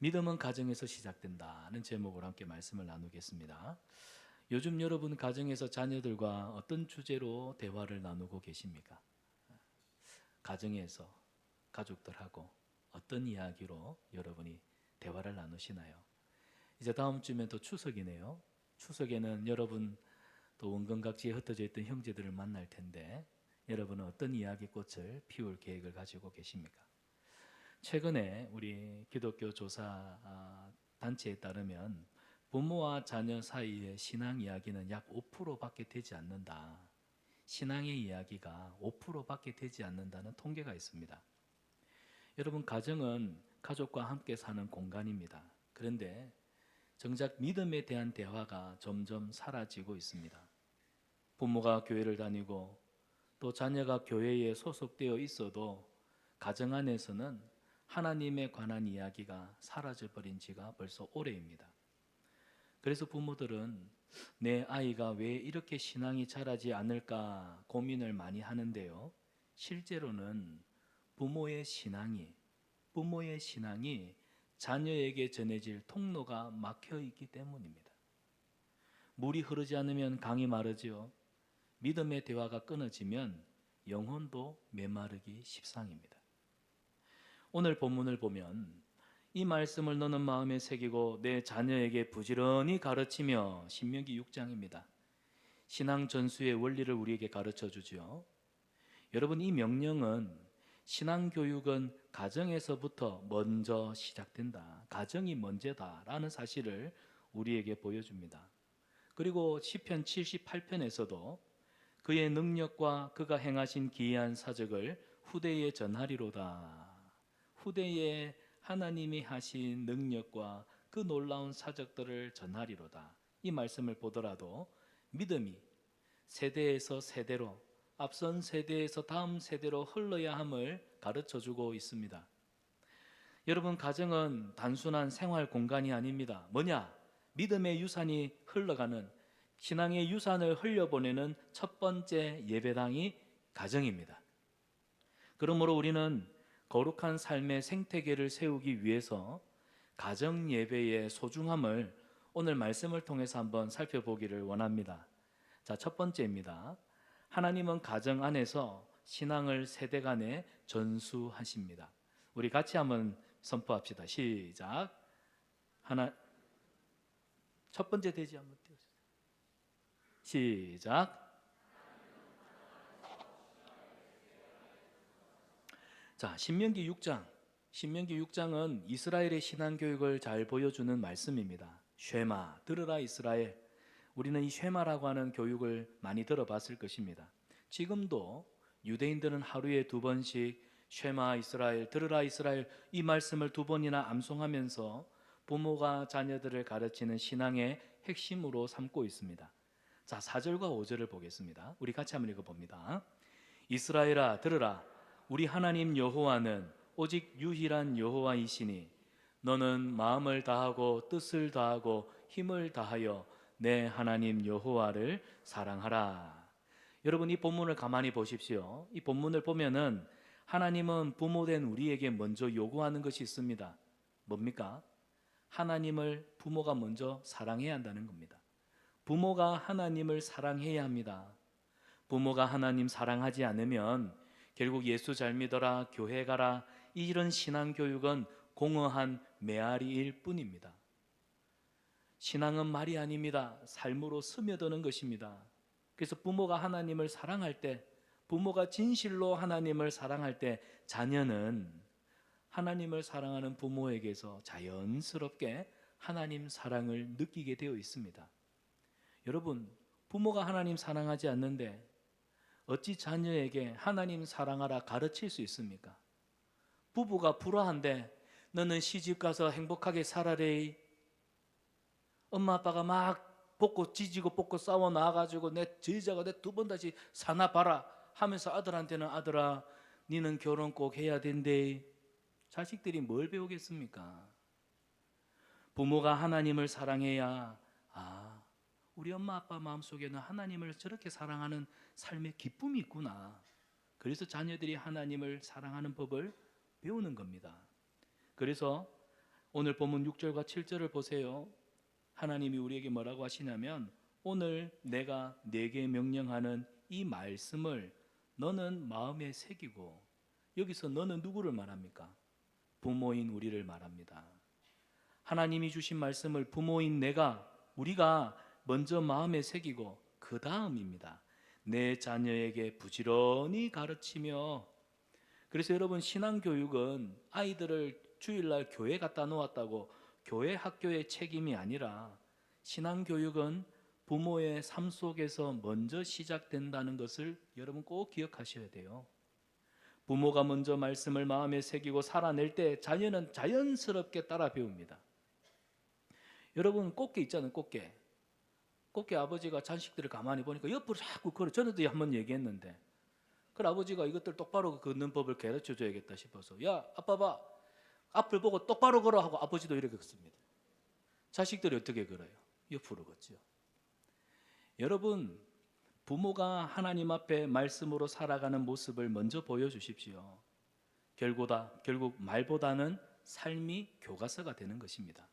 믿음은 가정에서 시작된다는 제목으로 함께 말씀을 나누겠습니다. 요즘 여러분 가정에서 자녀들과 어떤 주제로 대화를 나누고 계십니까? 가정에서 가족들하고 어떤 이야기로 여러분이 대화를 나누시나요? 이제 다음 주면 또 추석이네요. 추석에는 여러분 또 원근각지에 흩어져 있던 형제들을 만날 텐데 여러분은 어떤 이야기꽃을 피울 계획을 가지고 계십니까? 최근에 우리 기독교 조사 단체에 따르면 부모와 자녀 사이의 신앙 이야기는 약 5%밖에 되지 않는다. 신앙의 이야기가 5%밖에 되지 않는다는 통계가 있습니다. 여러분, 가정은 가족과 함께 사는 공간입니다. 그런데 정작 믿음에 대한 대화가 점점 사라지고 있습니다. 부모가 교회를 다니고 또 자녀가 교회에 소속되어 있어도 가정 안에서는 하나님에 관한 이야기가 사라져버린 지가 벌써 오래입니다. 그래서 부모들은 내 아이가 왜 이렇게 신앙이 자라지 않을까 고민을 많이 하는데요. 실제로는 부모의 신앙이 자녀에게 전해질 통로가 막혀 있기 때문입니다. 물이 흐르지 않으면 강이 마르지요. 믿음의 대화가 끊어지면 영혼도 메마르기 십상입니다. 오늘 본문을 보면 이 말씀을 너는 마음에 새기고 내 자녀에게 부지런히 가르치며, 신명기 6장입니다. 신앙 전수의 원리를 우리에게 가르쳐 주죠. 여러분, 이 명령은 신앙 교육은 가정에서부터 먼저 시작된다. 가정이 먼저다라는 사실을 우리에게 보여줍니다. 그리고 시편 78편에서도 그의 능력과 그가 행하신 기이한 사적을 후대에 전하리로다. 후대에 하나님이 하신 능력과 그 놀라운 사적들을 전하리로다. 이 말씀을 보더라도 믿음이 세대에서 세대로, 앞선 세대에서 다음 세대로 흘러야 함을 가르쳐주고 있습니다. 여러분, 가정은 단순한 생활 공간이 아닙니다. 뭐냐? 믿음의 유산이 흘러가는, 신앙의 유산을 흘려보내는 첫 번째 예배당이 가정입니다. 그러므로 우리는 거룩한 삶의 생태계를 세우기 위해서 가정 예배의 소중함을 오늘 말씀을 통해서 한번 살펴보기를 원합니다. 자, 첫 번째입니다. 하나님은 가정 안에서 신앙을 세대 간에 전수하십니다. 우리 같이 한번 선포합시다. 시작. 첫 번째 돼지 한번 띄워주세요. 시작. 자, 신명기 6장은 이스라엘의 신앙 교육을 잘 보여주는 말씀입니다. 쉐마, 들으라 이스라엘. 우리는 이 쉐마라고 하는 교육을 많이 들어봤을 것입니다. 지금도 유대인들은 하루에 2번씩 쉐마 이스라엘, 들으라 이스라엘, 이 말씀을 2번이나 암송하면서 부모가 자녀들을 가르치는 신앙의 핵심으로 삼고 있습니다. 자, 4절과 5절을 보겠습니다. 우리 같이 한번 읽어봅니다. 이스라엘아 들으라, 우리 하나님 여호와는 오직 유일한 여호와이시니 너는 마음을 다하고 뜻을 다하고 힘을 다하여 내 하나님 여호와를 사랑하라. 여러분, 이 본문을 가만히 보십시오. 이 본문을 보면은 하나님은 부모된 우리에게 먼저 요구하는 것이 있습니다. 뭡니까? 하나님을 부모가 먼저 사랑해야 한다는 겁니다. 부모가 하나님을 사랑해야 합니다. 부모가 하나님 사랑하지 않으면 결국 예수 잘 믿어라, 교회 가라, 이런 신앙 교육은 공허한 메아리일 뿐입니다. 신앙은 말이 아닙니다. 삶으로 스며드는 것입니다. 그래서 부모가 하나님을 사랑할 때, 부모가 진실로 하나님을 사랑할 때 자녀는 하나님을 사랑하는 부모에게서 자연스럽게 하나님 사랑을 느끼게 되어 있습니다. 여러분, 부모가 하나님 사랑하지 않는데 어찌 자녀에게 하나님 사랑하라 가르칠 수 있습니까? 부부가 불화한데 너는 시집 가서 행복하게 살아래. 엄마 아빠가 막 볶고 지지고 볶고 싸워 나와가지고 내 저자가 내 2번 다시 사나 봐라 하면서 아들한테는 아들아 니는 결혼 꼭 해야 된대. 자식들이 뭘 배우겠습니까? 부모가 하나님을 사랑해야 우리 엄마 아빠 마음속에는 하나님을 저렇게 사랑하는 삶의 기쁨이 있구나. 그래서 자녀들이 하나님을 사랑하는 법을 배우는 겁니다. 그래서 오늘 본문 6절과 7절을 보세요. 하나님이 우리에게 뭐라고 하시냐면 오늘 내가 네게 명령하는 이 말씀을 너는 마음에 새기고, 여기서 너는 누구를 말합니까? 부모인 우리를 말합니다. 하나님이 주신 말씀을 부모인 우리가 먼저 마음에 새기고 그 다음입니다. 내 자녀에게 부지런히 가르치며. 그래서 여러분, 신앙교육은 아이들을 주일날 교회 갖다 놓았다고 교회 학교의 책임이 아니라, 신앙교육은 부모의 삶 속에서 먼저 시작된다는 것을 여러분 꼭 기억하셔야 돼요. 부모가 먼저 말씀을 마음에 새기고 살아낼 때 자녀는 자연스럽게 따라 배웁니다. 여러분, 꽃게 있잖아요. 꽃게 아버지가 자식들을 가만히 보니까 옆으로 자꾸 걸어. 전에도 한번 얘기했는데, 그 아버지가 이것들 똑바로 걷는 법을 가르쳐 줘야겠다 싶어서, 야 아빠 봐, 앞을 보고 똑바로 걸어 하고 아버지도 이렇게 걷습니다. 자식들이 어떻게 걸어요? 옆으로 걷죠. 여러분, 부모가 하나님 앞에 말씀으로 살아가는 모습을 먼저 보여주십시오. 결국 말보다는 삶이 교과서가 되는 것입니다.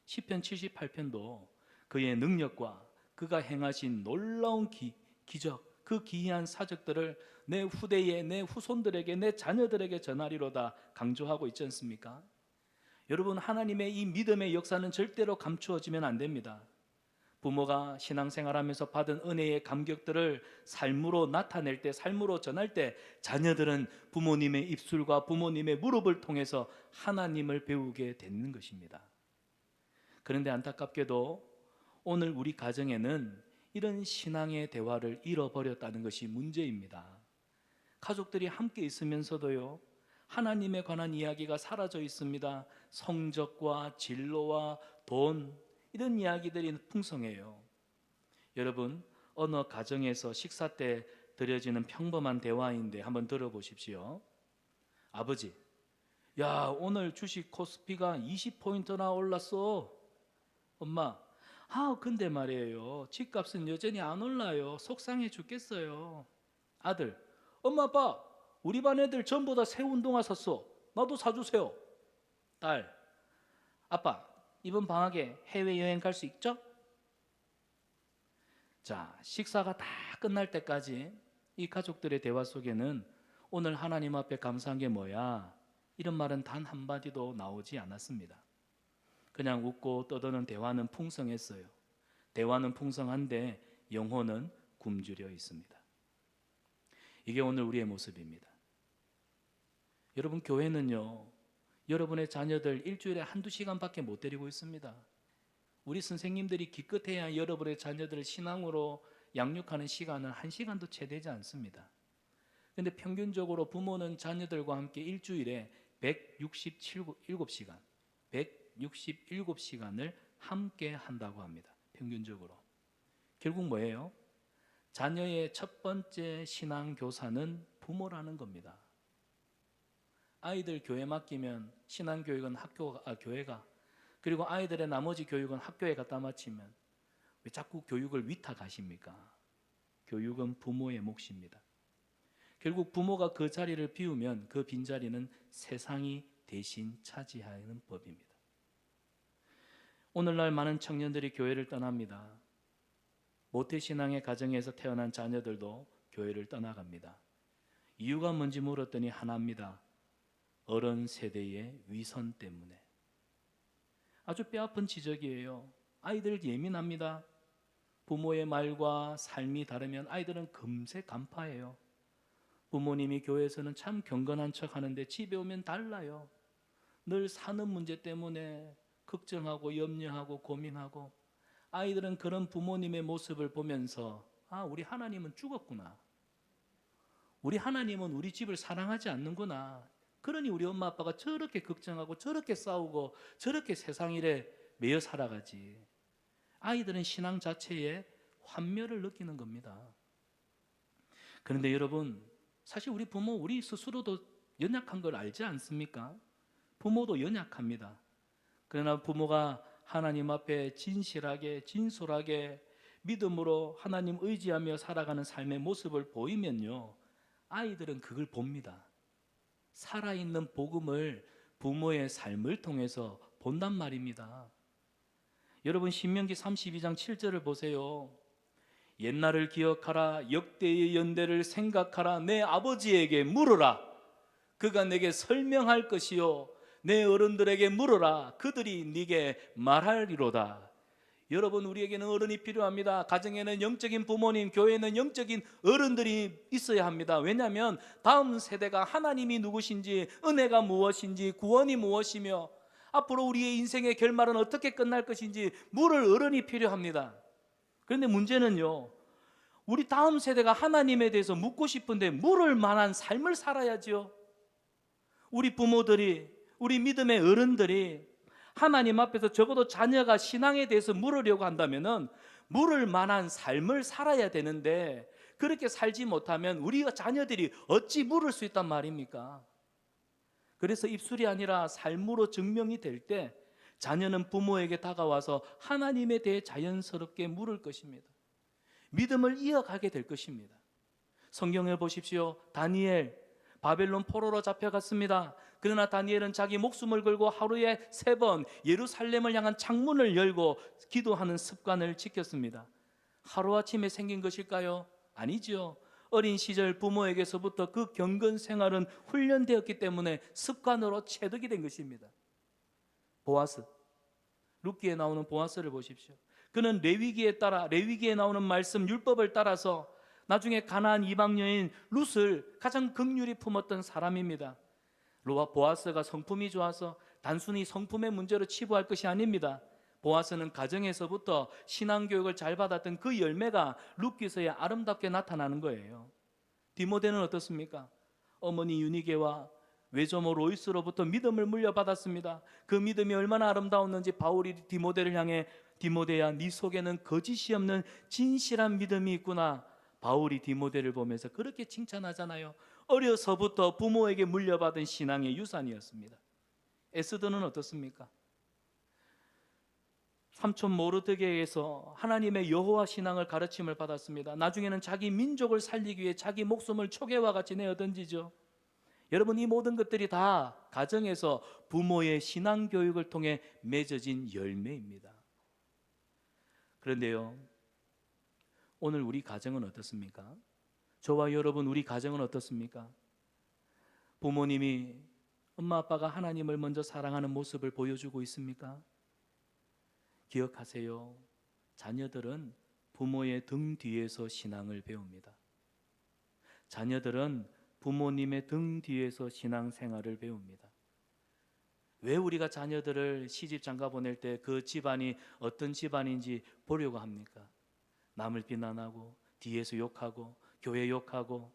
시편 78편도 그의 능력과 그가 행하신 놀라운 기적, 그 기이한 사적들을 내 후대에, 내 후손들에게, 내 자녀들에게 전하리로다 강조하고 있지 않습니까? 여러분, 하나님의 이 믿음의 역사는 절대로 감추어지면 안 됩니다. 부모가 신앙생활하면서 받은 은혜의 감격들을 삶으로 나타낼 때, 삶으로 전할 때, 자녀들은 부모님의 입술과 부모님의 무릎을 통해서 하나님을 배우게 되는 것입니다. 그런데 안타깝게도 오늘 우리 가정에는 이런 신앙의 대화를 잃어버렸다는 것이 문제입니다. 가족들이 함께 있으면서도요, 하나님에 관한 이야기가 사라져 있습니다. 성적과 진로와 돈, 이런 이야기들이 풍성해요. 여러분, 어느 가정에서 식사 때 드려지는 평범한 대화인데 한번 들어보십시오. 아버지, 야 오늘 주식 코스피가 20포인트나 올랐어. 엄마, 근데 말이에요, 집값은 여전히 안 올라요. 속상해 죽겠어요. 아들, 엄마 아빠, 우리 반 애들 전부 다 새 운동화 샀어. 나도 사주세요. 딸, 아빠, 이번 방학에 해외여행 갈 수 있죠? 자, 식사가 다 끝날 때까지 이 가족들의 대화 속에는 오늘 하나님 앞에 감사한 게 뭐야? 이런 말은 단 한마디도 나오지 않았습니다. 그냥 웃고 떠드는 대화는 풍성했어요. 대화는 풍성한데 영혼은 굶주려 있습니다. 이게 오늘 우리의 모습입니다. 여러분, 교회는요, 여러분의 자녀들 일주일에 한두 시간밖에 못 데리고 있습니다. 우리 선생님들이 기껏해야 여러분의 자녀들을 신앙으로 양육하는 시간은 1시간도 채 되지 않습니다. 그런데 평균적으로 부모는 자녀들과 함께 일주일에 167시간을 함께 한다고 합니다. 평균적으로. 결국 뭐예요? 자녀의 첫 번째 신앙 교사는 부모라는 겁니다. 아이들 교회 맡기면 신앙 교육은 교회가, 그리고 아이들의 나머지 교육은 학교에 갖다 마치면 왜 자꾸 교육을 위탁하십니까? 교육은 부모의 몫입니다. 결국 부모가 그 자리를 비우면 그 빈자리는 세상이 대신 차지하는 법입니다. 오늘날 많은 청년들이 교회를 떠납니다. 모태신앙의 가정에서 태어난 자녀들도 교회를 떠나갑니다. 이유가 뭔지 물었더니 하나입니다. 어른 세대의 위선 때문에. 아주 뼈아픈 지적이에요. 아이들 예민합니다. 부모의 말과 삶이 다르면 아이들은 금세 간파해요. 부모님이 교회에서는 참 경건한 척 하는데 집에 오면 달라요. 늘 사는 문제 때문에 걱정하고 염려하고 고민하고. 아이들은 그런 부모님의 모습을 보면서 우리 하나님은 죽었구나. 우리 하나님은 우리 집을 사랑하지 않는구나. 그러니 우리 엄마 아빠가 저렇게 걱정하고 저렇게 싸우고 저렇게 세상 일에 매여 살아가지. 아이들은 신앙 자체에 환멸을 느끼는 겁니다. 그런데 여러분, 사실 우리 부모, 우리 스스로도 연약한 걸 알지 않습니까? 부모도 연약합니다. 그러나 부모가 하나님 앞에 진실하게 진솔하게 믿음으로 하나님 의지하며 살아가는 삶의 모습을 보이면요, 아이들은 그걸 봅니다. 살아있는 복음을 부모의 삶을 통해서 본단 말입니다. 여러분 신명기 32장 7절을 보세요. 옛날을 기억하라. 역대의 연대를 생각하라. 내 아버지에게 물으라. 그가 내게 설명할 것이요 내 어른들에게 물어라. 그들이 네게 말하리로다. 여러분, 우리에게는 어른이 필요합니다. 가정에는 영적인 부모님, 교회에는 영적인 어른들이 있어야 합니다. 왜냐하면 다음 세대가 하나님이 누구신지, 은혜가 무엇인지, 구원이 무엇이며 앞으로 우리의 인생의 결말은 어떻게 끝날 것인지 물을 어른이 필요합니다. 그런데 문제는요, 우리 다음 세대가 하나님에 대해서 묻고 싶은데 물을 만한 삶을 살아야죠. 우리 부모들이, 우리 믿음의 어른들이 하나님 앞에서 적어도 자녀가 신앙에 대해서 물으려고 한다면은 물을 만한 삶을 살아야 되는데, 그렇게 살지 못하면 우리 자녀들이 어찌 물을 수 있단 말입니까? 그래서 입술이 아니라 삶으로 증명이 될 때 자녀는 부모에게 다가와서 하나님에 대해 자연스럽게 물을 것입니다. 믿음을 이어가게 될 것입니다. 성경을 보십시오. 다니엘, 바벨론 포로로 잡혀갔습니다. 그러나 다니엘은 자기 목숨을 걸고 하루에 3번 예루살렘을 향한 창문을 열고 기도하는 습관을 지켰습니다. 하루아침에 생긴 것일까요? 아니죠. 어린 시절 부모에게서부터 그 경건 생활은 훈련되었기 때문에 습관으로 체득이 된 것입니다. 보아스, 룻기에 나오는 보아스를 보십시오. 그는 레위기에 나오는 말씀 율법을 따라서 나중에 가나안 이방 여인 룻을 가장 긍휼히 품었던 사람입니다. 보아스가 성품이 좋아서 단순히 성품의 문제로 치부할 것이 아닙니다. 보아스는 가정에서부터 신앙교육을 잘 받았던 그 열매가 룻기서에 아름답게 나타나는 거예요. 디모데는 어떻습니까? 어머니 유니게와 외조모 로이스로부터 믿음을 물려받았습니다. 그 믿음이 얼마나 아름다웠는지 바울이 디모데를 향해 디모데야, 네 속에는 거짓이 없는 진실한 믿음이 있구나. 바울이 디모데를 보면서 그렇게 칭찬하잖아요. 어려서부터 부모에게 물려받은 신앙의 유산이었습니다. 에스더는 어떻습니까? 삼촌 모르드게에서 하나님의 여호와 신앙을 가르침을 받았습니다. 나중에는 자기 민족을 살리기 위해 자기 목숨을 초계와 같이 내어 던지죠. 여러분, 이 모든 것들이 다 가정에서 부모의 신앙 교육을 통해 맺어진 열매입니다. 그런데요, 오늘 우리 가정은 어떻습니까? 저와 여러분, 우리 가정은 어떻습니까? 부모님이, 엄마 아빠가 하나님을 먼저 사랑하는 모습을 보여주고 있습니까? 기억하세요. 자녀들은 부모의 등 뒤에서 신앙을 배웁니다. 자녀들은 부모님의 등 뒤에서 신앙생활을 배웁니다. 왜 우리가 자녀들을 시집 장가 보낼 때 그 집안이 어떤 집안인지 보려고 합니까? 남을 비난하고 뒤에서 욕하고 교회 욕하고,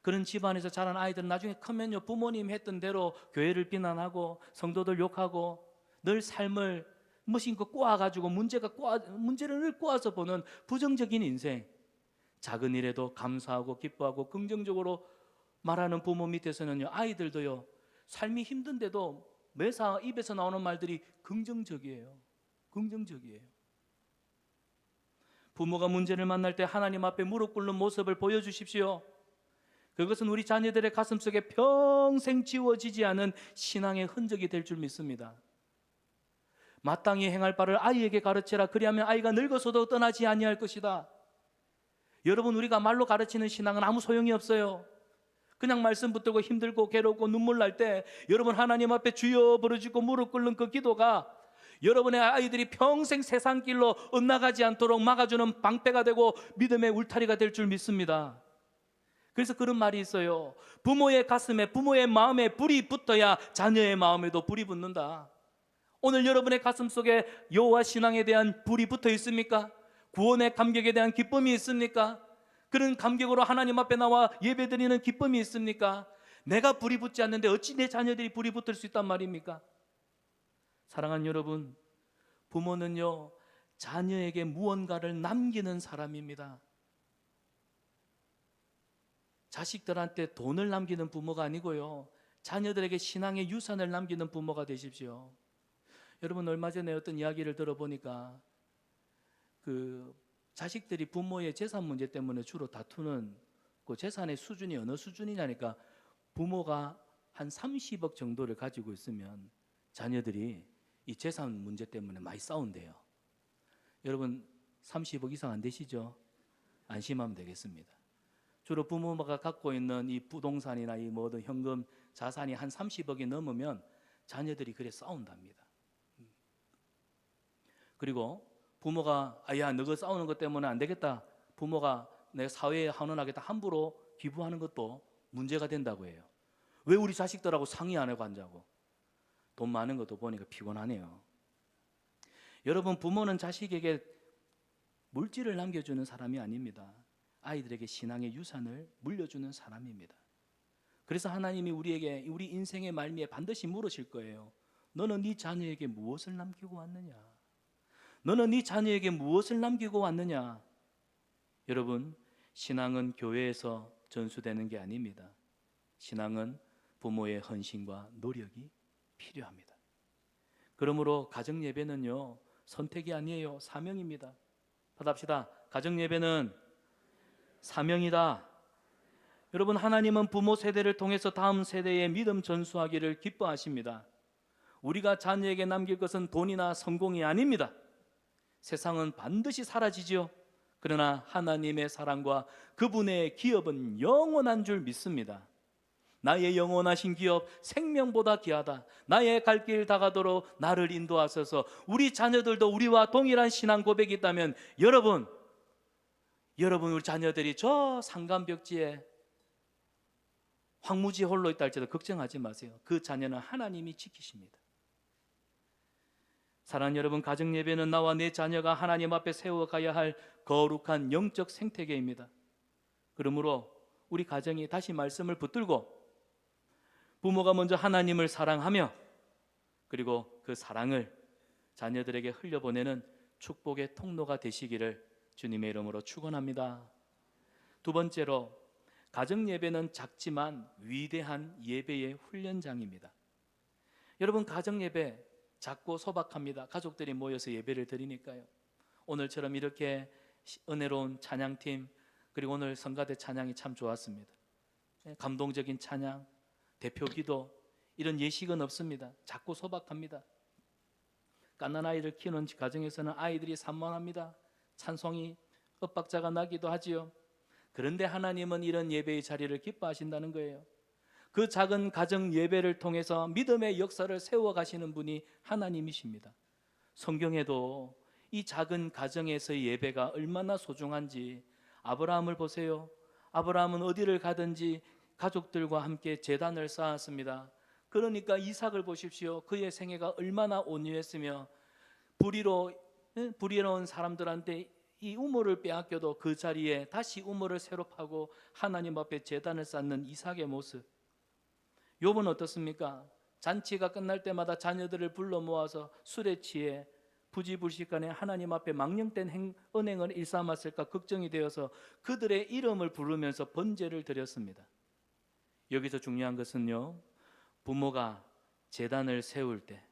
그런 집안에서 자란 아이들은 나중에 크면요, 부모님 했던 대로 교회를 비난하고 성도들 욕하고 늘 삶을 무심코 꼬아가지고 문제를 늘 꼬아서 보는 부정적인 인생. 작은 일에도 감사하고 기뻐하고 긍정적으로 말하는 부모 밑에서는요, 아이들도요, 삶이 힘든데도 매사 입에서 나오는 말들이 긍정적이에요. 긍정적이에요. 부모가 문제를 만날 때 하나님 앞에 무릎 꿇는 모습을 보여주십시오. 그것은 우리 자녀들의 가슴속에 평생 지워지지 않은 신앙의 흔적이 될 줄 믿습니다. 마땅히 행할 바를 아이에게 가르치라. 그리하면 아이가 늙어서도 떠나지 아니할 것이다. 여러분, 우리가 말로 가르치는 신앙은 아무 소용이 없어요. 그냥 말씀 붙들고 힘들고 괴롭고 눈물 날 때 여러분 하나님 앞에 주여 부르짖고 무릎 꿇는 그 기도가 여러분의 아이들이 평생 세상 길로 엇나가지 않도록 막아주는 방패가 되고 믿음의 울타리가 될 줄 믿습니다. 그래서 그런 말이 있어요. 부모의 가슴에, 부모의 마음에 불이 붙어야 자녀의 마음에도 불이 붙는다. 오늘 여러분의 가슴 속에 여호와 신앙에 대한 불이 붙어 있습니까? 구원의 감격에 대한 기쁨이 있습니까? 그런 감격으로 하나님 앞에 나와 예배드리는 기쁨이 있습니까? 내가 불이 붙지 않는데 어찌 내 자녀들이 불이 붙을 수 있단 말입니까? 사랑하는 여러분, 부모는요, 자녀에게 무언가를 남기는 사람입니다. 자식들한테 돈을 남기는 부모가 아니고요, 자녀들에게 신앙의 유산을 남기는 부모가 되십시오. 여러분, 얼마 전에 어떤 이야기를 들어보니까 그 자식들이 부모의 재산 문제 때문에 주로 다투는 그 재산의 수준이 어느 수준이냐니까, 부모가 한 30억 정도를 가지고 있으면 자녀들이 이 재산 문제 때문에 많이 싸운대요. 여러분 30억 이상 안 되시죠? 안심하면 되겠습니다. 주로 부모가 갖고 있는 이 부동산이나 이 모든 현금 자산이 한 30억이 넘으면 자녀들이 그래 싸운답니다. 그리고 부모가 야 너가 싸우는 것 때문에 안 되겠다, 부모가 내 사회에 환원하겠다 함부로 기부하는 것도 문제가 된다고 해요. 왜 우리 자식들하고 상의 안 하고 앉자고. 돈 많은 것도 보니까 피곤하네요. 여러분, 부모는 자식에게 물질을 남겨주는 사람이 아닙니다. 아이들에게 신앙의 유산을 물려주는 사람입니다. 그래서 하나님이 우리에게 우리 인생의 말미에 반드시 물으실 거예요. 너는 네 자녀에게 무엇을 남기고 왔느냐? 너는 네 자녀에게 무엇을 남기고 왔느냐? 여러분, 신앙은 교회에서 전수되는 게 아닙니다. 신앙은 부모의 헌신과 노력이 필요합니다. 그러므로 가정예배는요, 선택이 아니에요. 사명입니다. 받합시다. 가정예배는 사명이다. 여러분, 하나님은 부모 세대를 통해서 다음 세대에 믿음 전수하기를 기뻐하십니다. 우리가 자녀에게 남길 것은 돈이나 성공이 아닙니다. 세상은 반드시 사라지지요. 그러나 하나님의 사랑과 그분의 기업은 영원한 줄 믿습니다. 나의 영원하신 기업 생명보다 귀하다. 나의 갈 길 다가도록 나를 인도하소서. 우리 자녀들도 우리와 동일한 신앙 고백이 있다면 여러분 우리 자녀들이 저 산간벽지에 황무지에 홀로 있다 할지라도 걱정하지 마세요. 그 자녀는 하나님이 지키십니다. 사랑하는 여러분, 가정예배는 나와 내 자녀가 하나님 앞에 세워가야 할 거룩한 영적 생태계입니다. 그러므로 우리 가정이 다시 말씀을 붙들고 부모가 먼저 하나님을 사랑하며 그리고 그 사랑을 자녀들에게 흘려보내는 축복의 통로가 되시기를 주님의 이름으로 축원합니다. 두 번째로, 가정예배는 작지만 위대한 예배의 훈련장입니다. 여러분, 가정예배 작고 소박합니다. 가족들이 모여서 예배를 드리니까요. 오늘처럼 이렇게 은혜로운 찬양팀, 그리고 오늘 성가대 찬양이 참 좋았습니다. 감동적인 찬양, 대표 기도, 이런 예식은 없습니다. 작고 소박합니다. 갓난 아이를 키우는 가정에서는 아이들이 산만합니다. 찬송이 엇박자가 나기도 하지요. 그런데 하나님은 이런 예배의 자리를 기뻐하신다는 거예요. 그 작은 가정 예배를 통해서 믿음의 역사를 세워가시는 분이 하나님이십니다. 성경에도 이 작은 가정에서의 예배가 얼마나 소중한지 아브라함을 보세요. 아브라함은 어디를 가든지 가족들과 함께 제단을 쌓았습니다. 그러니까 이삭을 보십시오. 그의 생애가 얼마나 온유했으며 불의로운 사람들한테 이 우물을 빼앗겨도 그 자리에 다시 우물을 새로 파고 하나님 앞에 제단을 쌓는 이삭의 모습. 욥은 어떻습니까? 잔치가 끝날 때마다 자녀들을 불러 모아서 술에 취해 부지불식간에 하나님 앞에 망령된 은행을 일삼았을까 걱정이 되어서 그들의 이름을 부르면서 번제를 드렸습니다. 여기서 중요한 것은요, 부모가 제단을 세울 때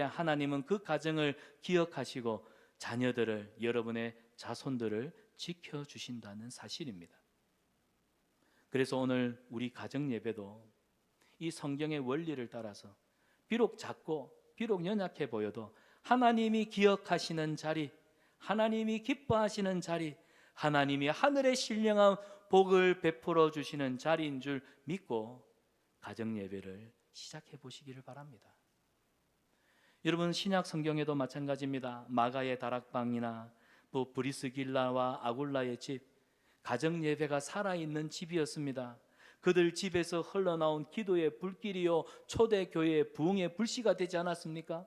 하나님은 그 가정을 기억하시고 자녀들을, 여러분의 자손들을 지켜주신다는 사실입니다. 그래서 오늘 우리 가정 예배도 이 성경의 원리를 따라서 비록 작고 비록 연약해 보여도 하나님이 기억하시는 자리, 하나님이 기뻐하시는 자리, 하나님이 하늘의 신령한 복을 베풀어 주시는 자리인 줄 믿고 가정 예배를 시작해 보시기를 바랍니다. 여러분, 신약 성경에도 마찬가지입니다. 마가의 다락방이나 브리스길라와 아굴라의 집, 가정 예배가 살아있는 집이었습니다. 그들 집에서 흘러나온 기도의 불길이요 초대교회의 부흥의 불씨가 되지 않았습니까?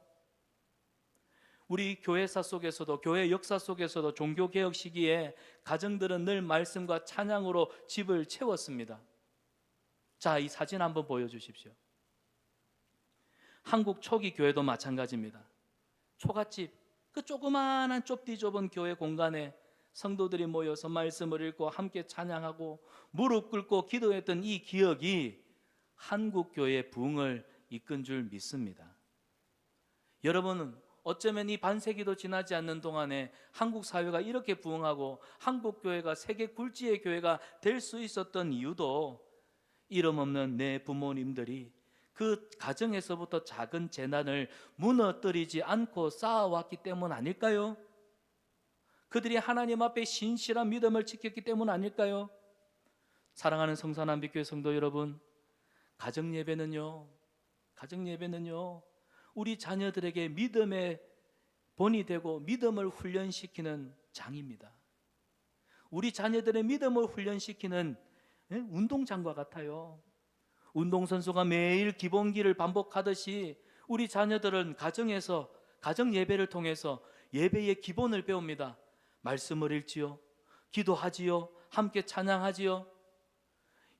우리 교회사 속에서도, 교회 역사 속에서도 종교개혁 시기에 가정들은 늘 말씀과 찬양으로 집을 채웠습니다. 자, 이 사진 한번 보여주십시오. 한국 초기 교회도 마찬가지입니다. 초가집, 그 조그마한 좁디 좁은 교회 공간에 성도들이 모여서 말씀을 읽고 함께 찬양하고 무릎 꿇고 기도했던 이 기억이 한국 교회의 부흥을 이끈 줄 믿습니다. 여러분은 어쩌면 이 반세기도 지나지 않는 동안에 한국 사회가 이렇게 부흥하고 한국 교회가 세계 굴지의 교회가 될 수 있었던 이유도 이름 없는 내 부모님들이 그 가정에서부터 작은 재난을 무너뜨리지 않고 쌓아왔기 때문 아닐까요? 그들이 하나님 앞에 신실한 믿음을 지켰기 때문 아닐까요? 사랑하는 성산남빛교회 성도 여러분, 가정 예배는요, 우리 자녀들에게 믿음의 본이 되고 믿음을 훈련시키는 장입니다. 우리 자녀들의 믿음을 훈련시키는 운동장과 같아요. 운동선수가 매일 기본기를 반복하듯이 우리 자녀들은 가정에서 가정 예배를 통해서 예배의 기본을 배웁니다. 말씀을 읽지요, 기도하지요, 함께 찬양하지요.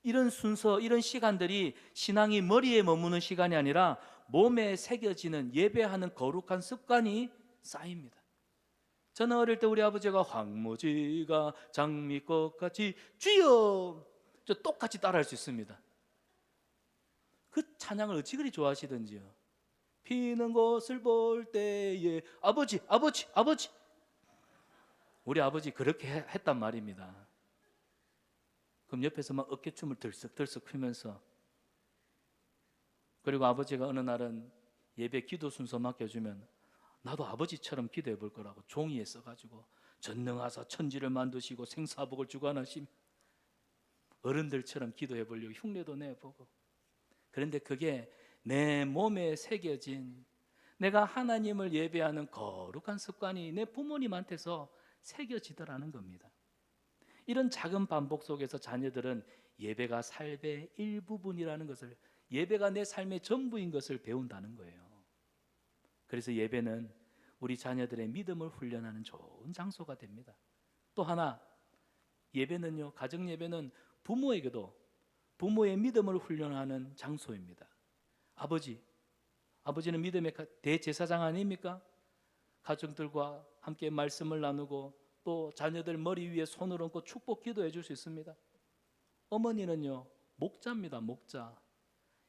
이런 순서, 이런 시간들이 신앙이 머리에 머무는 시간이 아니라 몸에 새겨지는 예배하는 거룩한 습관이 쌓입니다. 저는 어릴 때 우리 아버지가 황무지가 장미꽃같이 주여, 저 똑같이 따라할 수 있습니다. 그 찬양을 어찌 그리 좋아하시던지요. 피는 것을 볼 때에 아버지. 우리 아버지 그렇게 했단 말입니다. 그럼 옆에서 막 어깨춤을 들썩들썩 피면서, 그리고 아버지가 어느 날은 예배 기도 순서 맡겨주면 나도 아버지처럼 기도해 볼 거라고 종이에 써가지고 전능하사 천지를 만드시고 생사복을 주관하심, 어른들처럼 기도해 보려고 흉내도 내보고. 그런데 그게 내 몸에 새겨진, 내가 하나님을 예배하는 거룩한 습관이 내 부모님한테서 새겨지더라는 겁니다. 이런 작은 반복 속에서 자녀들은 예배가 삶의 일부분이라는 것을, 예배가 내 삶의 전부인 것을 배운다는 거예요. 그래서 예배는 우리 자녀들의 믿음을 훈련하는 좋은 장소가 됩니다. 또 하나, 예배는요, 가정 예배는 부모에게도 부모의 믿음을 훈련하는 장소입니다. 아버지는 믿음의 대제사장 아닙니까? 가족들과 함께 말씀을 나누고 또 자녀들 머리 위에 손을 얹고 축복 기도해 줄 수 있습니다. 어머니는요, 목자입니다. 목자.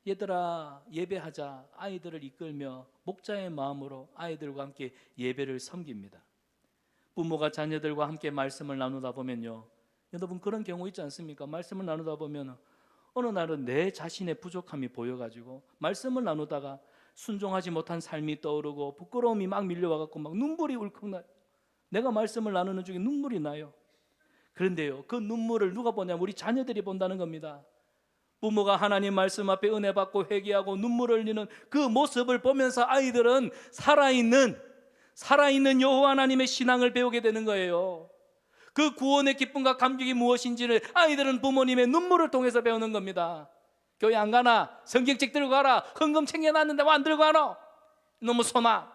얘들아 예배하자, 아이들을 이끌며 목자의 마음으로 아이들과 함께 예배를 섬깁니다. 부모가 자녀들과 함께 말씀을 나누다 보면요, 여러분 그런 경우 있지 않습니까? 말씀을 나누다 보면 어느 날은 내 자신의 부족함이 보여가지고 말씀을 나누다가 순종하지 못한 삶이 떠오르고 부끄러움이 막 밀려와갖고 막 눈물이 울컥 나요. 내가 말씀을 나누는 중에 눈물이 나요. 그런데요, 그 눈물을 누가 보냐면 우리 자녀들이 본다는 겁니다. 부모가 하나님 말씀 앞에 은혜 받고 회개하고 눈물을 흘리는 그 모습을 보면서 아이들은 살아있는 여호와 하나님의 신앙을 배우게 되는 거예요. 그 구원의 기쁨과 감격이 무엇인지를 아이들은 부모님의 눈물을 통해서 배우는 겁니다. 교회 안 가나? 성경책 들고 가라. 헌금 챙겨놨는데 왜 안 들고 가노? 너무 소나.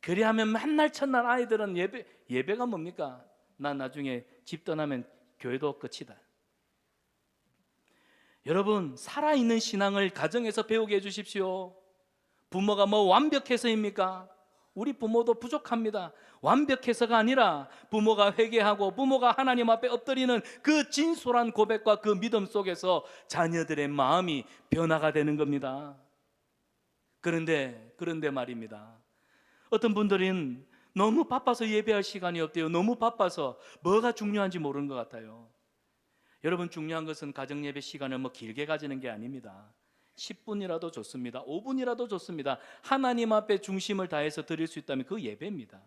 그리하면 맨날 첫날 아이들은 예배가 뭡니까? 난 나중에 집 떠나면 교회도 끝이다. 여러분, 살아있는 신앙을 가정에서 배우게 해주십시오. 부모가 뭐 완벽해서입니까? 우리 부모도 부족합니다. 완벽해서가 아니라 부모가 회개하고 부모가 하나님 앞에 엎드리는 그 진솔한 고백과 그 믿음 속에서 자녀들의 마음이 변화가 되는 겁니다. 그런데 말입니다, 어떤 분들은 너무 바빠서 예배할 시간이 없대요. 너무 바빠서 뭐가 중요한지 모르는 것 같아요. 여러분, 중요한 것은 가정 예배 시간을 뭐 길게 가지는 게 아닙니다. 10분이라도 좋습니다. 5분이라도 좋습니다. 하나님 앞에 중심을 다해서 드릴 수 있다면 그 예배입니다.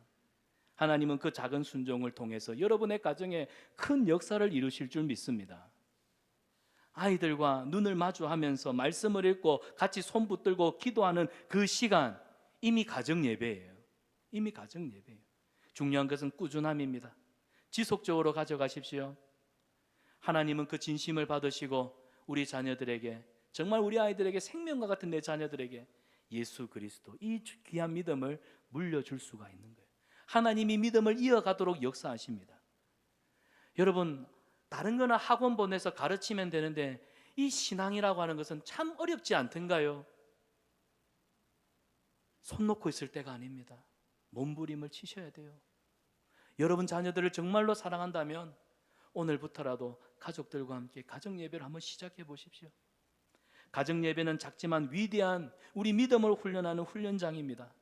하나님은 그 작은 순종을 통해서 여러분의 가정에 큰 역사를 이루실 줄 믿습니다. 아이들과 눈을 마주하면서 말씀을 읽고 같이 손 붙들고 기도하는 그 시간, 이미 가정 예배예요. 이미 가정 예배예요. 중요한 것은 꾸준함입니다. 지속적으로 가져가십시오. 하나님은 그 진심을 받으시고 우리 자녀들에게, 정말 우리 아이들에게, 생명과 같은 내 자녀들에게 예수 그리스도, 이 귀한 믿음을 물려줄 수가 있는 거예요. 하나님이 믿음을 이어가도록 역사하십니다. 여러분, 다른 거나 학원 보내서 가르치면 되는데 이 신앙이라고 하는 것은 참 어렵지 않던가요? 손 놓고 있을 때가 아닙니다. 몸부림을 치셔야 돼요. 여러분 자녀들을 정말로 사랑한다면 오늘부터라도 가족들과 함께 가정 예배를 한번 시작해 보십시오. 가정 예배는 작지만 위대한 우리 믿음을 훈련하는 훈련장입니다.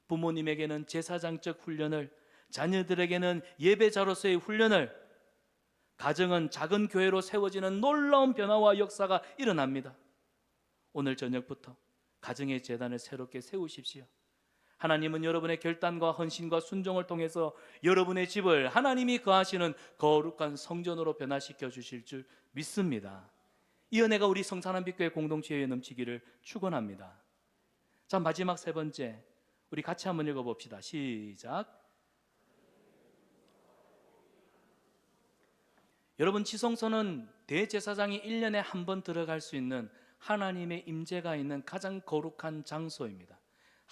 부모님에게는 제사장적 훈련을, 자녀들에게는 예배자로서의 훈련을, 가정은 작은 교회로 세워지는 놀라운 변화와 역사가 일어납니다. 오늘 저녁부터 가정의 재단을 새롭게 세우십시오. 하나님은 여러분의 결단과 헌신과 순종을 통해서 여러분의 집을 하나님이 거하시는 거룩한 성전으로 변화시켜 주실 줄 믿습니다. 이 은혜가 우리 성산한빛교회 공동체에 넘치기를 축원합니다. 자, 마지막 세 번째, 우리 같이 한번 읽어봅시다. 시작. 여러분, 지성소는 대제사장이 1년에 한 번 들어갈 수 있는 하나님의 임재가 있는 가장 거룩한 장소입니다.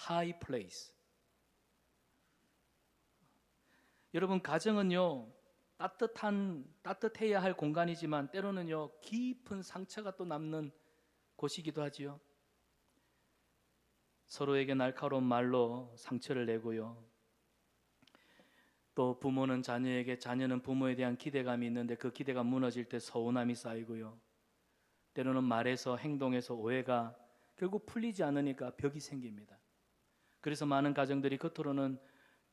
High place. 여러분, 가정은요 따뜻해야 할 공간이지만 때로는요 깊은 상처가 또 남는 곳이기도 하지요. 서로에게 날카로운 말로 상처를 내고요, 또 부모는 자녀에게, 자녀는 부모에 대한 기대감이 있는데 그 기대가 무너질 때 서운함이 쌓이고요, 때로는 말에서 행동에서 오해가 결국 풀리지 않으니까 벽이 생깁니다. 그래서 많은 가정들이 겉으로는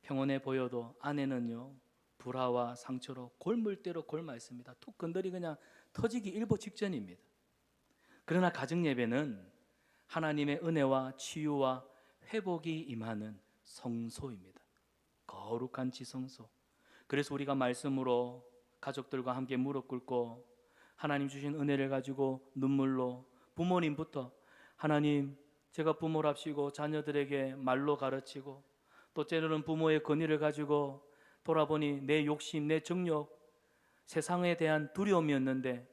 평온해 보여도 안에는요 불화와 상처로 골물대로 골마 있습니다. 툭 건드리 그냥 터지기 일보 직전입니다. 그러나 가정 예배는 하나님의 은혜와 치유와 회복이 임하는 성소입니다. 거룩한 지성소. 그래서 우리가 말씀으로 가족들과 함께 무릎 꿇고 하나님 주신 은혜를 가지고 눈물로, 부모님부터 하나님, 제가 부모랍시고 자녀들에게 말로 가르치고, 또 때로는 부모의 권위를 가지고 돌아보니 내 욕심, 내 정욕, 세상에 대한 두려움이었는데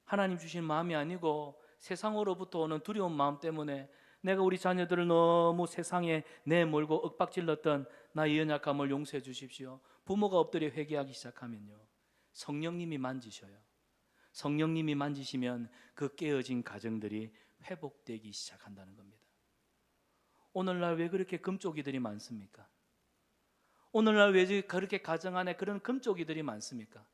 하나님 주신 마음이 아니고 세상으로부터 오는 두려운 마음 때문에 내가 우리 자녀들을 너무 세상에 내몰고 윽박질렀던 나의 연약함을 용서해 주십시오. 부모가 엎드려 회개하기 시작하면요 성령님이 만지셔요. 성령님이 만지시면 그 깨어진 가정들이 회복되기 시작한다는 겁니다. 오늘날 왜 그렇게 금쪽이들이 많습니까? 오늘날 왜 그렇게 가정 안에 그런 금쪽이들이 많습니까?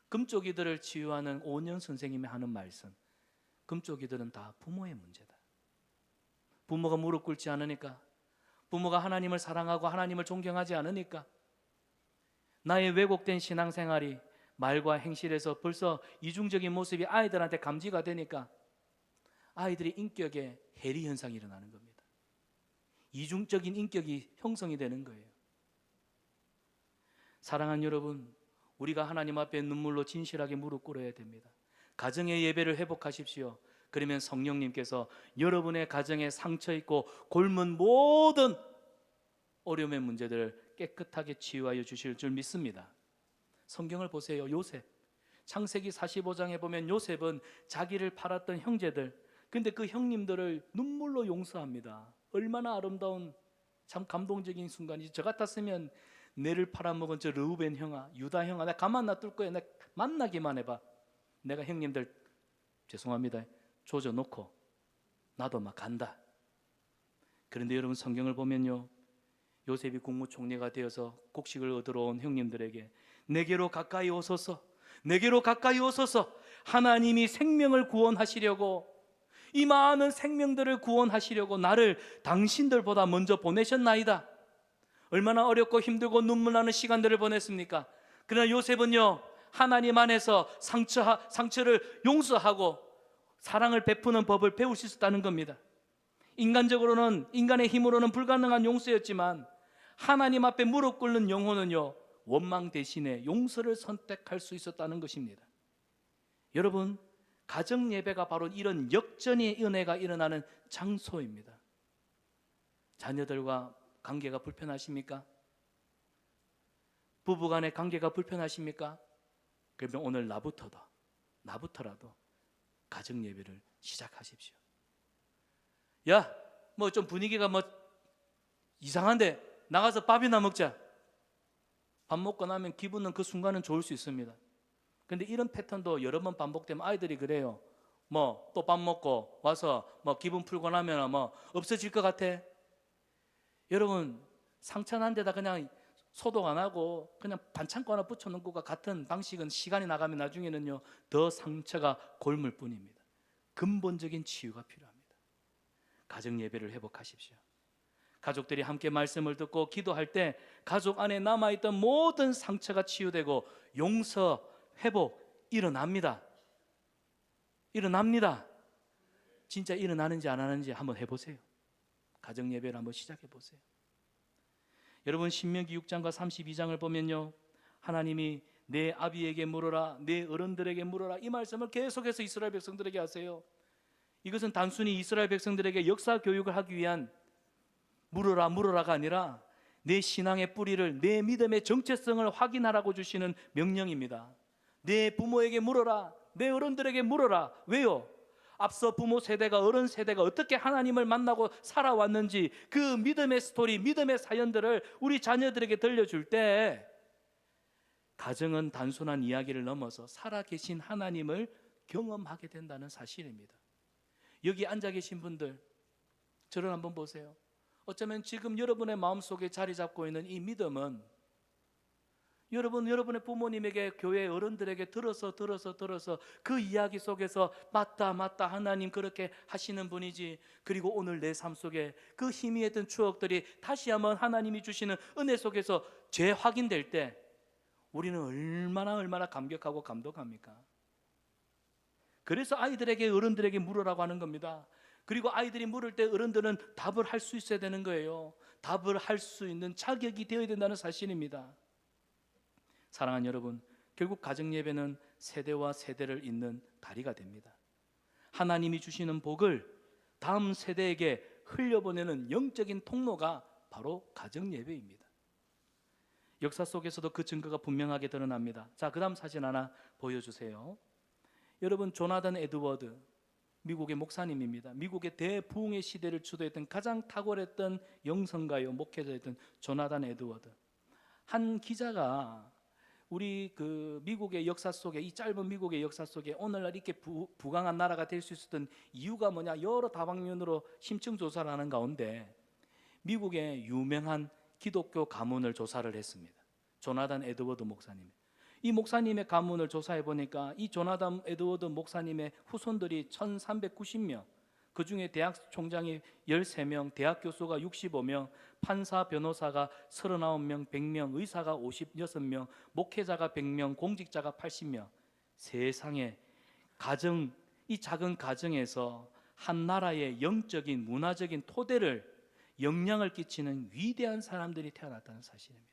금쪽이들을 치유하는 오은영 선생님이 하는 말씀, 금쪽이들은 다 부모의 문제다. 부모가 무릎 꿇지 않으니까, 부모가 하나님을 사랑하고 하나님을 존경하지 않으니까 나의 왜곡된 신앙생활이 말과 행실에서 벌써 이중적인 모습이 아이들한테 감지가 되니까 아이들의 인격에 해리 현상이 일어나는 겁니다. 이중적인 인격이 형성이 되는 거예요. 사랑하는 여러분, 우리가 하나님 앞에 눈물로 진실하게 무릎 꿇어야 됩니다. 가정의 예배를 회복하십시오. 그러면 성령님께서 여러분의 가정에 상처 있고 골문 모든 어려움의 문제들을 깨끗하게 치유하여 주실 줄 믿습니다. 성경을 보세요. 요셉, 창세기 45장에 보면 요셉은 자기를 팔았던 형제들, 근데 그 형님들을 눈물로 용서합니다. 얼마나 아름다운, 참 감동적인 순간이지. 저 같았으면 내를 팔아먹은 저 르우벤 형아, 유다 형아, 내가 가만 놔둘 거야. 내가 만나기만 해봐. 내가 형님들 죄송합니다 조져놓고 나도 막 간다. 그런데 여러분, 성경을 보면요 요셉이 국무총리가 되어서 곡식을 얻으러 온 형님들에게 내게로 가까이 오소서, 내게로 가까이 오소서, 하나님이 생명을 구원하시려고, 이 많은 생명들을 구원하시려고 나를 당신들보다 먼저 보내셨나이다. 얼마나 어렵고 힘들고 눈물 나는 시간들을 보냈습니까? 그러나 요셉은요 하나님 안에서 상처를 용서하고 사랑을 베푸는 법을 배울 수 있었다는 겁니다. 인간적으로는, 인간의 힘으로는 불가능한 용서였지만 하나님 앞에 무릎 꿇는 영혼은요 원망 대신에 용서를 선택할 수 있었다는 것입니다. 여러분, 가정 예배가 바로 이런 역전의 은혜가 일어나는 장소입니다. 자녀들과 관계가 불편하십니까? 부부간의 관계가 불편하십니까? 그러면 오늘 나부터라도 가정 예배를 시작하십시오. 야, 뭐 좀 분위기가 뭐 이상한데 나가서 밥이나 먹자. 밥 먹고 나면 기분은 그 순간은 좋을 수 있습니다. 근데 이런 패턴도 여러 번 반복되면 아이들이 그래요. 뭐 또 밥 먹고 와서 뭐 기분 풀고 나면 뭐 없어질 것 같아. 여러분, 상처 난 데다 그냥 소독 안 하고 그냥 반창고 하나 붙여놓은 것과 같은 방식은 시간이 나가면 나중에는요 더 상처가 골물 뿐입니다. 근본적인 치유가 필요합니다. 가정 예배를 회복하십시오. 가족들이 함께 말씀을 듣고 기도할 때 가족 안에 남아있던 모든 상처가 치유되고 회복 일어납니다. 일어납니다. 진짜 일어나는지 안 하는지 한번 해보세요. 가정 예배를 한번 시작해 보세요. 여러분, 신명기 6장과 32장을 보면요, 하나님이 내 아비에게 물어라, 내 어른들에게 물어라, 이 말씀을 계속해서 이스라엘 백성들에게 하세요. 이것은 단순히 이스라엘 백성들에게 역사 교육을 하기 위한 물어라가 아니라 내 신앙의 뿌리를, 내 믿음의 정체성을 확인하라고 주시는 명령입니다. 내 부모에게 물어라, 내 어른들에게 물어라. 왜요? 앞서 부모 세대가, 어른 세대가 어떻게 하나님을 만나고 살아왔는지 그 믿음의 스토리, 믿음의 사연들을 우리 자녀들에게 들려줄 때 가정은 단순한 이야기를 넘어서 살아계신 하나님을 경험하게 된다는 사실입니다. 여기 앉아 계신 분들, 저를 한번 보세요. 어쩌면 지금 여러분의 마음속에 자리 잡고 있는 이 믿음은 여러분의 부모님에게, 교회 어른들에게 들어서 그 이야기 속에서 맞다 하나님 그렇게 하시는 분이지, 그리고 오늘 내 삶 속에 그 희미했던 추억들이 다시 한번 하나님이 주시는 은혜 속에서 재확인될 때 우리는 얼마나 감격하고 감동합니까? 그래서 아이들에게, 어른들에게 물으라고 하는 겁니다. 그리고 아이들이 물을 때 어른들은 답을 할 수 있어야 되는 거예요. 답을 할 수 있는 자격이 되어야 된다는 사실입니다. 사랑하는 여러분, 결국 가정 예배는 세대와 세대를 잇는 다리가 됩니다. 하나님이 주시는 복을 다음 세대에게 흘려보내는 영적인 통로가 바로 가정 예배입니다. 역사 속에서도 그 증거가 분명하게 드러납니다. 자, 그 다음 사진 하나 보여주세요. 여러분, 조나단 에드워드, 미국의 목사님입니다. 미국의 대부흥의 시대를 주도했던 가장 탁월했던 영성가요 목회자였던 조나단 에드워드. 한 기자가 우리 그 미국의 역사 속에, 이 짧은 미국의 역사 속에 오늘날 이렇게 부강한 나라가 될 수 있었던 이유가 뭐냐, 여러 다방면으로 심층 조사를 하는 가운데 미국의 유명한 기독교 가문을 조사를 했습니다. 조나단 에드워드 목사님. 이 목사님의 가문을 조사해 보니까 이 조나단 에드워드 목사님의 후손들이 1390명, 그 중에 대학 총장이 13명, 대학 교수가 65명, 판사, 변호사가 39명, 100명, 의사가 56명, 목회자가 100명, 공직자가 80명. 세상에, 가정, 이 작은 가정에서 한 나라의 영적인, 문화적인 토대를, 영향을 끼치는 위대한 사람들이 태어났다는 사실입니다.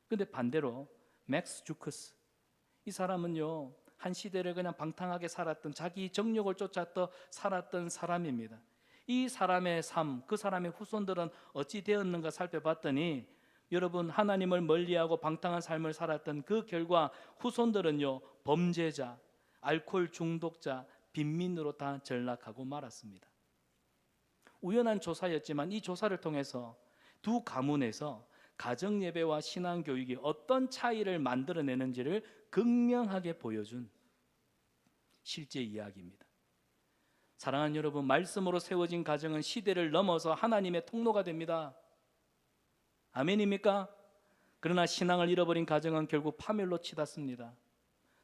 그런데 반대로 맥스 주크스, 이 사람은요, 한 시대를 그냥 방탕하게 살았던, 자기 정욕을 쫓았던 살았던 사람입니다. 이 사람의 삶, 그 사람의 후손들은 어찌 되었는가 살펴봤더니, 여러분, 하나님을 멀리하고 방탕한 삶을 살았던 그 결과 후손들은요, 범죄자, 알코올 중독자, 빈민으로 다 전락하고 말았습니다. 우연한 조사였지만 이 조사를 통해서 두 가문에서 가정 예배와 신앙 교육이 어떤 차이를 만들어내는지를 극명하게 보여준 실제 이야기입니다. 사랑하는 여러분, 말씀으로 세워진 가정은 시대를 넘어서 하나님의 통로가 됩니다. 아멘입니까? 그러나 신앙을 잃어버린 가정은 결국 파멸로 치닫습니다.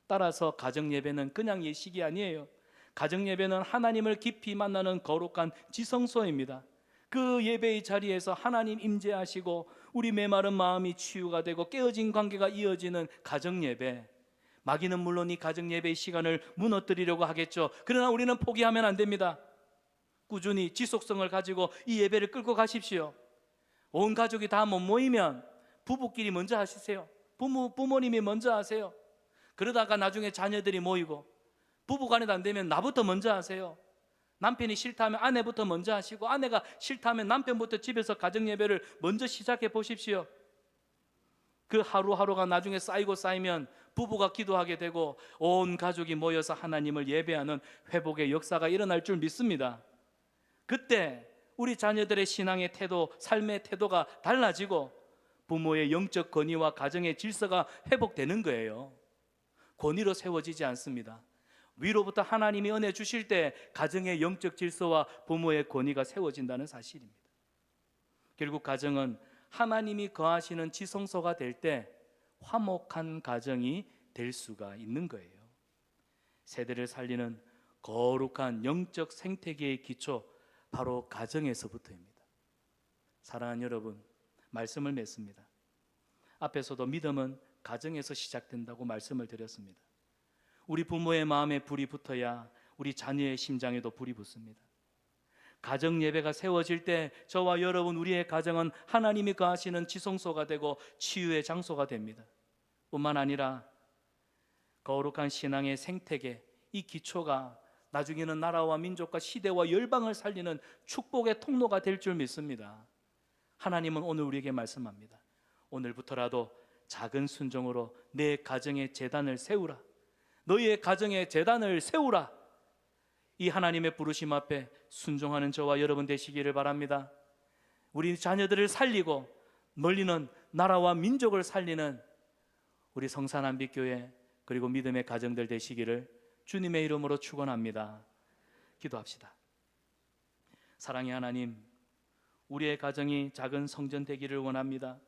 따라서 가정 예배는 그냥 예식이 아니에요. 가정 예배는 하나님을 깊이 만나는 거룩한 지성소입니다. 그 예배의 자리에서 하나님 임재하시고 우리 메마른 마음이 치유가 되고 깨어진 관계가 이어지는 가정 예배. 마귀는 물론 이 가정 예배의 시간을 무너뜨리려고 하겠죠. 그러나 우리는 포기하면 안 됩니다. 꾸준히 지속성을 가지고 이 예배를 끌고 가십시오. 온 가족이 다 못 모이면 부부끼리 먼저 하시세요. 부모님이 먼저 하세요. 그러다가 나중에 자녀들이 모이고, 부부간에도 안 되면 나부터 먼저 하세요. 남편이 싫다면 아내부터 먼저 하시고, 아내가 싫다면 남편부터 집에서 가정 예배를 먼저 시작해 보십시오. 그 하루하루가 나중에 쌓이면 부부가 기도하게 되고 온 가족이 모여서 하나님을 예배하는 회복의 역사가 일어날 줄 믿습니다. 그때 우리 자녀들의 신앙의 태도, 삶의 태도가 달라지고 부모의 영적 권위와 가정의 질서가 회복되는 거예요. 권위로 세워지지 않습니다. 위로부터 하나님이 은혜 주실 때 가정의 영적 질서와 부모의 권위가 세워진다는 사실입니다. 결국 가정은 하나님이 거하시는 지성소가 될 때 화목한 가정이 될 수가 있는 거예요. 세대를 살리는 거룩한 영적 생태계의 기초, 바로 가정에서부터입니다. 사랑하는 여러분, 말씀을 맺습니다. 앞에서도 믿음은 가정에서 시작된다고 말씀을 드렸습니다. 우리 부모의 마음에 불이 붙어야 우리 자녀의 심장에도 불이 붙습니다. 가정 예배가 세워질 때 저와 여러분, 우리의 가정은 하나님이 거하시는 지성소가 되고 치유의 장소가 됩니다. 뿐만 아니라 거룩한 신앙의 생태계, 이 기초가 나중에는 나라와 민족과 시대와 열방을 살리는 축복의 통로가 될 줄 믿습니다. 하나님은 오늘 우리에게 말씀합니다. 오늘부터라도 작은 순종으로 내 가정의 제단을 세우라. 너희의 가정의 제단을 세우라. 이 하나님의 부르심 앞에 순종하는 저와 여러분 되시기를 바랍니다. 우리 자녀들을 살리고 멀리는 나라와 민족을 살리는 우리 성산한빛교회 그리고 믿음의 가정들 되시기를 주님의 이름으로 축원합니다. 기도합시다. 사랑의 하나님, 우리의 가정이 작은 성전 되기를 원합니다.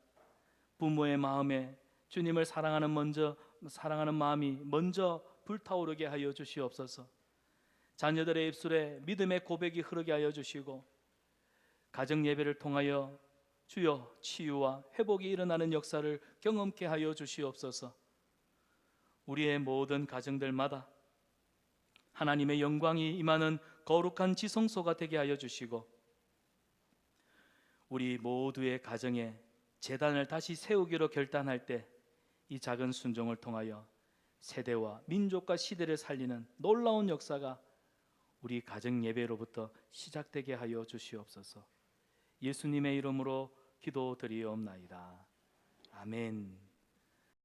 부모의 마음에 주님을 사랑하는 마음이 먼저 불타오르게 하여 주시옵소서. 자녀들의 입술에 믿음의 고백이 흐르게 하여 주시고, 가정 예배를 통하여 주여 치유와 회복이 일어나는 역사를 경험케 하여 주시옵소서. 우리의 모든 가정들마다 하나님의 영광이 임하는 거룩한 지성소가 되게 하여 주시고, 우리 모두의 가정에 제단을 다시 세우기로 결단할 때 이 작은 순종을 통하여 세대와 민족과 시대를 살리는 놀라운 역사가 우리 가정 예배로부터 시작되게 하여 주시옵소서. 예수님의 이름으로 기도드리옵나이다. 아멘.